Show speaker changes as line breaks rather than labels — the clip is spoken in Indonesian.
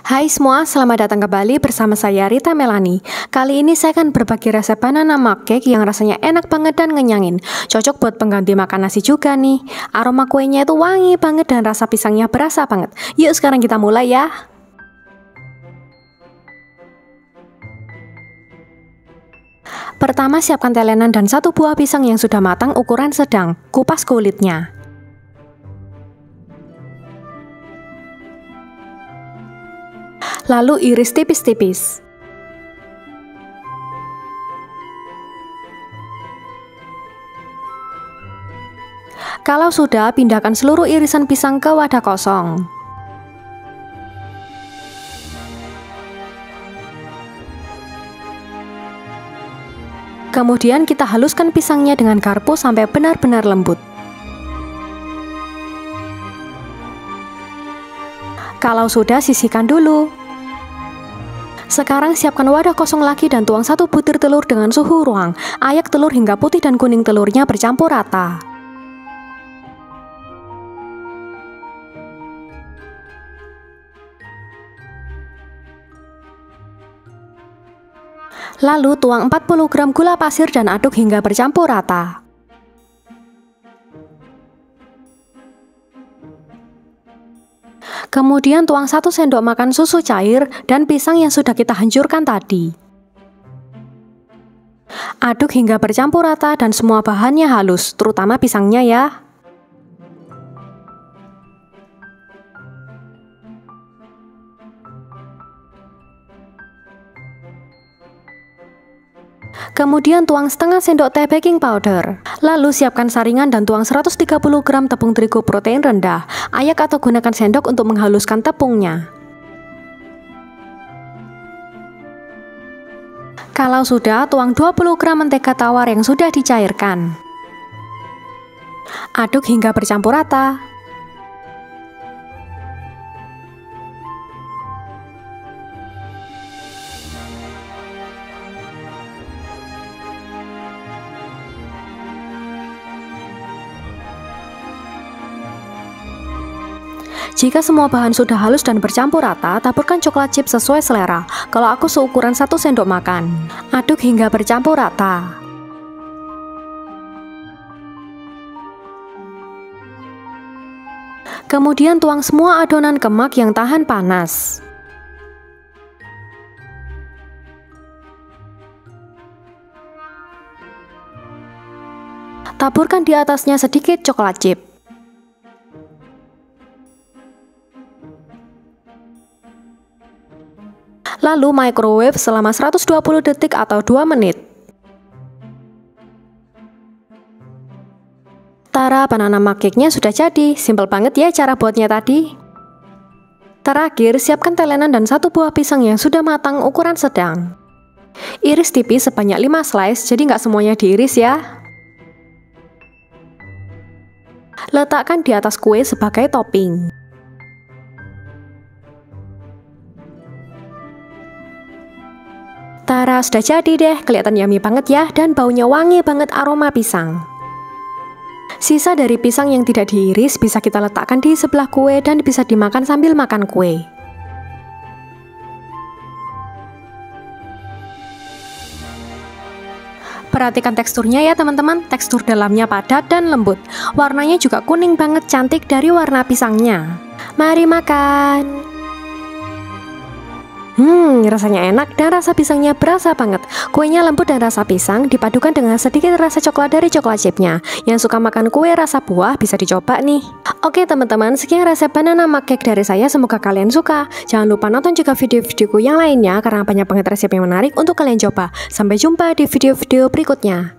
Hai semua, selamat datang kembali bersama saya Rita Melani. Kali ini saya akan berbagi resep banana mug cake yang rasanya enak banget dan ngenyangin. Cocok buat pengganti makan nasi juga nih. Aroma kuenya itu wangi banget dan rasa pisangnya berasa banget. Yuk sekarang kita mulai ya. Pertama siapkan telenan dan satu buah pisang yang sudah matang ukuran sedang. Kupas kulitnya. Lalu iris tipis-tipis. Kalau sudah, pindahkan seluruh irisan pisang ke wadah kosong. Kemudian kita haluskan pisangnya dengan garpu sampai benar-benar lembut. Kalau sudah, sisihkan dulu. Sekarang siapkan wadah kosong lagi dan tuang satu butir telur dengan suhu ruang. Ayak telur hingga putih dan kuning telurnya bercampur rata. Lalu tuang 40 gram gula pasir dan aduk hingga bercampur rata. Kemudian tuang 1 sendok makan susu cair dan pisang yang sudah kita hancurkan tadi. Aduk hingga bercampur rata dan semua bahannya halus, terutama pisangnya ya. Kemudian tuang setengah sendok teh baking powder. Lalu siapkan saringan dan tuang 130 gram tepung terigu protein rendah. Ayak atau gunakan sendok untuk menghaluskan tepungnya. Kalau sudah, tuang 20 gram mentega tawar yang sudah dicairkan. Aduk hingga bercampur rata. Jika semua bahan sudah halus dan bercampur rata, taburkan coklat chip sesuai selera. Kalau aku seukuran 1 sendok makan. Aduk hingga bercampur rata. Kemudian tuang semua adonan ke mug yang tahan panas. Taburkan di atasnya sedikit coklat chip. Lalu microwave selama 120 detik atau 2 menit. Tara, banana mug cake-nya sudah jadi. Simple banget ya cara buatnya tadi. Terakhir, siapkan telenan dan satu buah pisang yang sudah matang ukuran sedang. Iris tipis sebanyak 5 slice, jadi nggak semuanya diiris ya. Letakkan di atas kue sebagai topping. Tara, sudah jadi deh, kelihatan yummy banget ya, dan baunya wangi banget aroma pisang. Sisa dari pisang yang tidak diiris bisa kita letakkan di sebelah kue dan bisa dimakan sambil makan kue. Perhatikan teksturnya ya teman-teman, tekstur dalamnya padat dan lembut. Warnanya juga kuning banget, cantik dari warna pisangnya. Mari makan! Rasanya enak dan rasa pisangnya berasa banget. Kuenya lembut dan rasa pisang dipadukan dengan sedikit rasa coklat dari coklat chipnya. Yang suka makan kue rasa buah bisa dicoba nih. Oke teman-teman, sekian resep banana mug cake dari saya, semoga kalian suka. Jangan lupa nonton juga video-videoku yang lainnya karena banyak banget resep yang menarik untuk kalian coba. Sampai jumpa di video-video berikutnya.